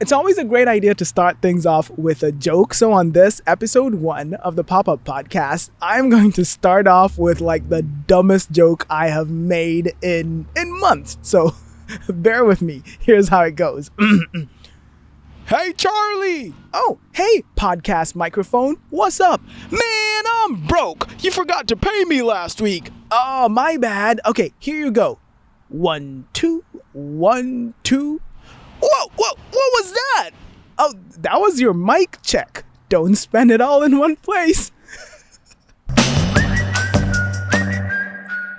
It's always a great idea to start things off with a joke. So on this episode 1 of the PopUp Podcast, I'm going to start off with like the dumbest joke I have made in months. So bear with me. Here's how it goes. Hey, Charlie! Oh, hey, podcast microphone. What's up? Man, I'm broke. You forgot to pay me last week. Oh, my bad. Okay, here you go. 1, 2, 1, 2. Whoa, what was that? Oh, that was your mic check. Don't spend it all in one place.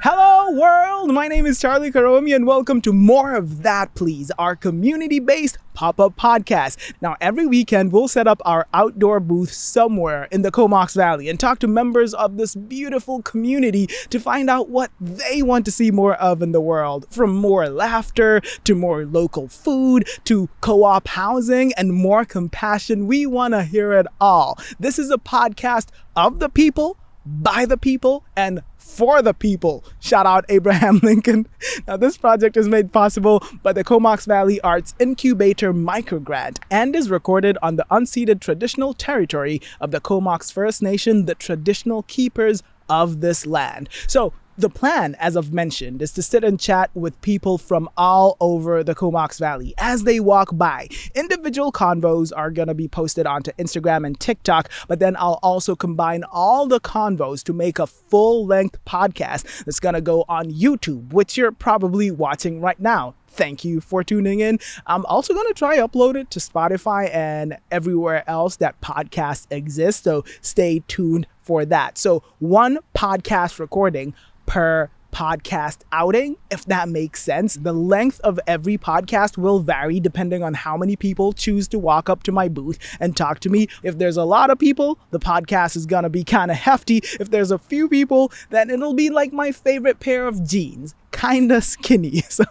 Hello world, my name is Charlie Karomi and welcome to More of That Please, our community-based pop-up podcast. Now every weekend we'll set up our outdoor booth somewhere in the Comox Valley and talk to members of this beautiful community to find out what they want to see more of in the world. From more laughter, to more local food, to co-op housing and more compassion, we want to hear it all. This is a podcast of the people, by the people, and for the people. Shout out Abraham Lincoln. Now this project is made possible by the Comox Valley Arts Incubator microgrant and is recorded on the unceded traditional territory of the Comox First Nation, the traditional keepers of this land. So the plan, as I've mentioned, is to sit and chat with people from all over the Comox Valley as they walk by. Individual convos are going to be posted onto Instagram and TikTok, but then I'll also combine all the convos to make a full-length podcast that's going to go on YouTube, which you're probably watching right now. Thank you for tuning in. I'm also going to try upload it to Spotify and everywhere else that podcasts exist, so stay tuned for that. So 1 podcast recording per podcast outing, if that makes sense. The length of every podcast will vary depending on how many people choose to walk up to my booth and talk to me. If there's a lot of people, the podcast is gonna be kind of hefty. If there's a few people, then it'll be like my favorite pair of jeans. Kinda skinny. So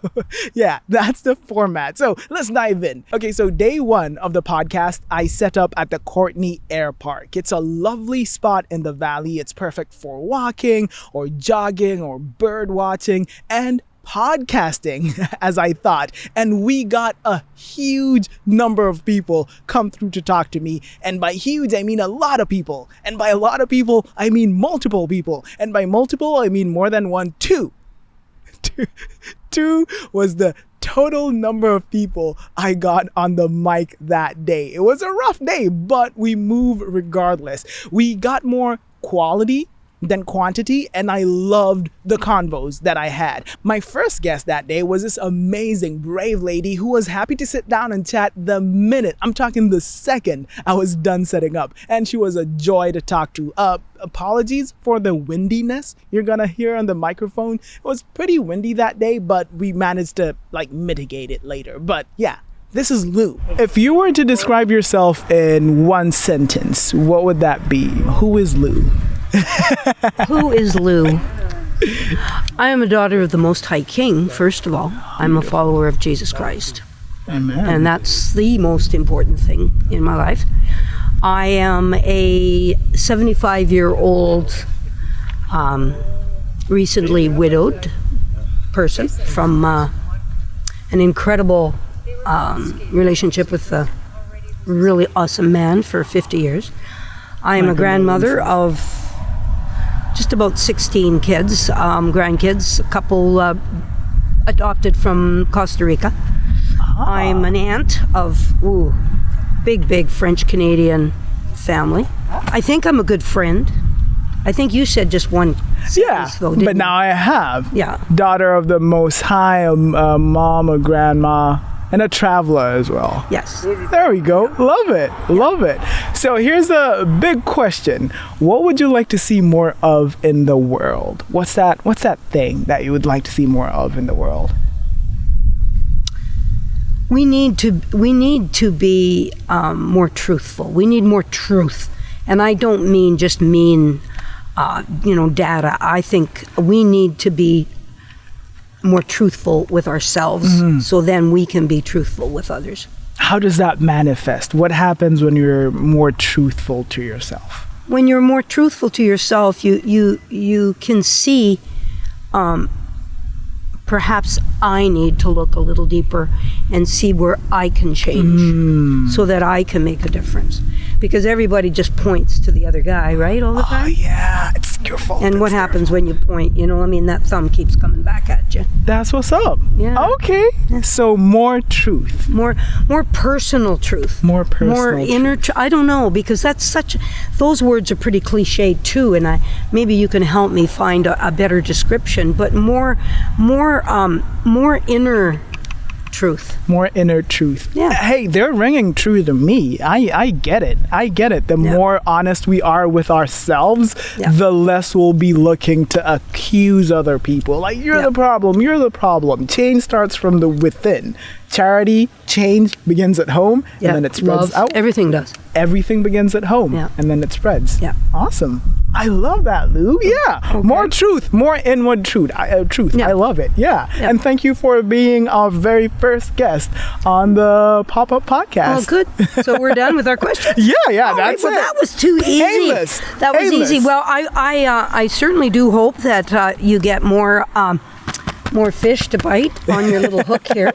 yeah, that's the format. So let's dive in. Okay, so day 1 of the podcast, I set up at the Courtenay Airpark. It's a lovely spot in the valley. It's perfect for walking or jogging or bird watching and podcasting, as I thought. And we got a huge number of people come through to talk to me. And by huge, I mean a lot of people. And by a lot of people, I mean multiple people. And by multiple, I mean more than 1, 2. 2 was the total number of people I got on the mic that day. It was a rough day, but we move regardless. We got more quality than quantity, and I loved the convos that I had. My first guest that day was this amazing, brave lady who was happy to sit down and chat the minute, I'm talking the second, I was done setting up. And she was a joy to talk to. Apologies for the windiness you're gonna hear on the microphone. It was pretty windy that day, but we managed to mitigate it later. But yeah, this is Lou. If you were to describe yourself in 1 sentence, what would that be? Who is Lou? Who is Lou? I am a daughter of the Most High King, first of all. I'm a follower of Jesus Christ. Amen. And that's the most important thing in my life. I am a 75-year-old, recently widowed person from an incredible relationship with a really awesome man for 50 years. I am a grandmother of just about 16 kids, grandkids, a couple adopted from Costa Rica. I'm an aunt of big French-Canadian family. I think I'm a good friend. I think you said just 1 sentence, though, didn't but now I have. Yeah. Daughter of the Most High, a mom, a grandma, and a traveler as well. Yes. There we go. Love it. Love it. So here's a big question. What would you like to see more of in the world? What's that thing that you would like to see more of in the world? We need to be more truthful. We need more truth. And I don't mean just data. I think we need to be more truthful with ourselves, so then we can be truthful with others. How does that manifest? What happens when you're more truthful to yourself? When you're more truthful to yourself, you can see perhaps I need to look a little deeper and see where I can change so that I can make a difference. Because everybody just points to the other guy, right, all the time? Oh, yeah, it's your fault. And what happens when you point? That thumb keeps coming back at you. That's what's up. Yeah. Okay. So more truth. More personal truth. More personal More inner I don't know, because those words are pretty cliched too, and maybe you can help me find a better description, but more inner truth. More inner truth. Yeah. Hey, they're ringing true to me. I get it. The more honest we are with ourselves, the less we'll be looking to accuse other people. Like, you're the problem. Change starts from the within. Charity, change begins at home, and then it spreads out. Everything does. Everything begins at home, and then it spreads. Yeah. Awesome. I love that, Lou. Yeah. Okay. More truth, more inward truth. Yeah. I love it. Yeah. And thank you for being our very first guest on the PopUp Podcast. Oh, good. So we're done with our questions? Yeah, that's it. That was too easy. Painless. That was easy. Well, I certainly do hope that you get more fish to bite on your little hook here.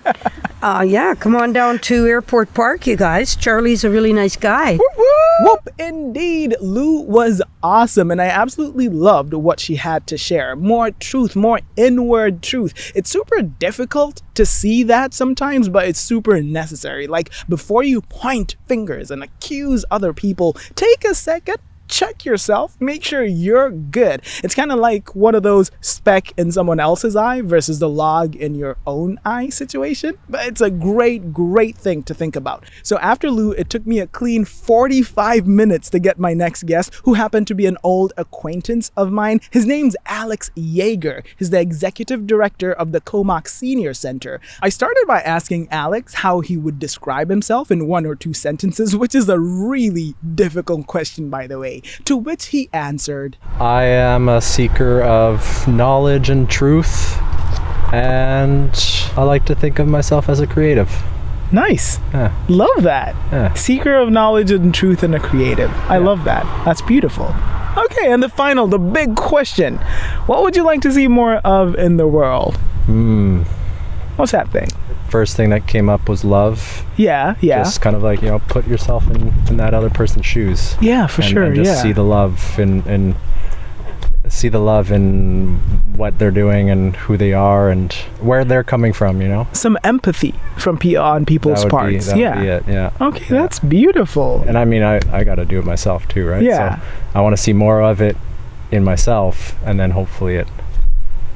Come on down to Airport Park, you guys. Charlie's a really nice guy. Whoop, whoop. Whoop, indeed. Lou was awesome, and I absolutely loved what she had to share. More truth, more inward truth. It's super difficult to see that sometimes, but it's super necessary. Like, before you point fingers and accuse other people, take a second. Check yourself, make sure you're good. It's kind of like one of those speck in someone else's eye versus the log in your own eye situation. But it's a great thing to think about. So after Lou, it took me a clean 45 minutes to get my next guest, who happened to be an old acquaintance of mine. His name's Alex Yeager. He's the executive director of the Comox Senior Center. I started by asking Alex how he would describe himself in 1 or 2 sentences, which is a really difficult question, by the way. To which he answered, I am a seeker of knowledge and truth, and I like to think of myself as a creative. Nice. Yeah. Love that. Yeah. Seeker of knowledge and truth and a creative. I love that. That's beautiful. Okay, and the big question. What would you like to see more of in the world? What's that thing? First thing that came up was love. Yeah. Just kind of like, put yourself in that other person's shoes. Yeah, for sure. And just see the love and see the love in what they're doing and who they are and where they're coming from, Some empathy from on people's parts. That would be it, yeah. Okay, that's beautiful. And I mean, I got to do it myself too, right? Yeah. So I want to see more of it in myself, and then hopefully it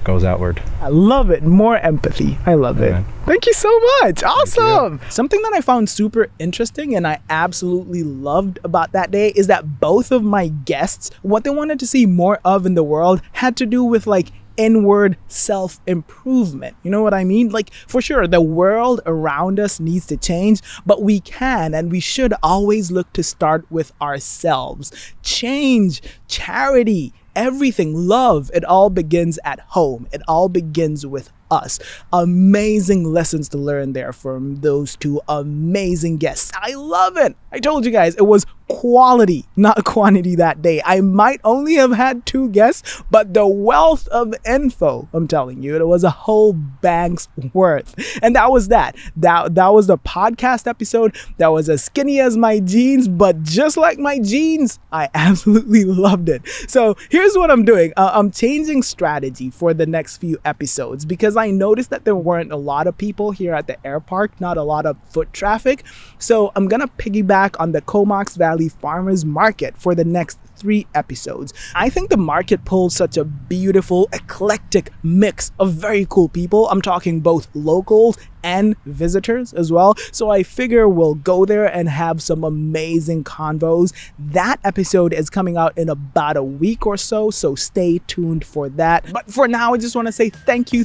goes outward. I love it. More empathy. I love it. Thank you so much. Awesome. Something that I found super interesting and I absolutely loved about that day is that both of my guests, what they wanted to see more of in the world had to do with like inward self-improvement. You know what I mean? Like, for sure, the world around us needs to change, but we can and we should always look to start with ourselves. Change, charity, everything, love, it all begins at home. It all begins with us. Amazing lessons to learn there from those two amazing guests. I love it. I told you guys it was quality, not quantity that day. I might only have had 2 guests, but the wealth of info, I'm telling you, it was a whole bank's worth. And that was that. That was the podcast episode that was as skinny as my jeans, but just like my jeans, I absolutely loved it. So here's what I'm doing. I'm changing strategy for the next few episodes because I noticed that there weren't a lot of people here at the airpark, not a lot of foot traffic. So I'm gonna piggyback on the Comox Valley Farmers Market for the next 3 episodes. I think the market pulls such a beautiful, eclectic mix of very cool people. I'm talking both locals and visitors as well. So I figure we'll go there and have some amazing convos. That episode is coming out in about a week or so stay tuned for that. But for now, I just want to say thank you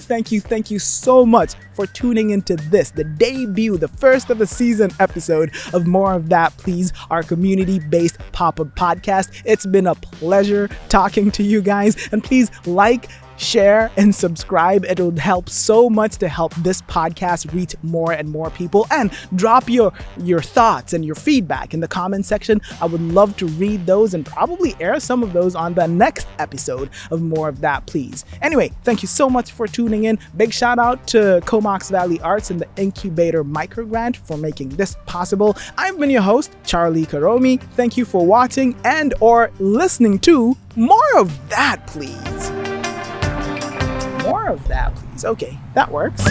so much for tuning into this, the debut, the first of the season episode of More of That Please, our community-based PopUp podcast. It's been a pleasure talking to you guys, and please like, share, and subscribe. It would help so much to help this podcast reach more and more people. And drop your thoughts and your feedback in the comment section. I would love to read those and probably air some of those on the next episode of More of That Please. Anyway, thank you so much for tuning in. Big shout out to Comox Valley Arts and the Incubator Microgrant for making this possible. I've been your host, Charlie Karomi. Thank you for watching and or listening to More of That Please. More of That Please. Okay, that works.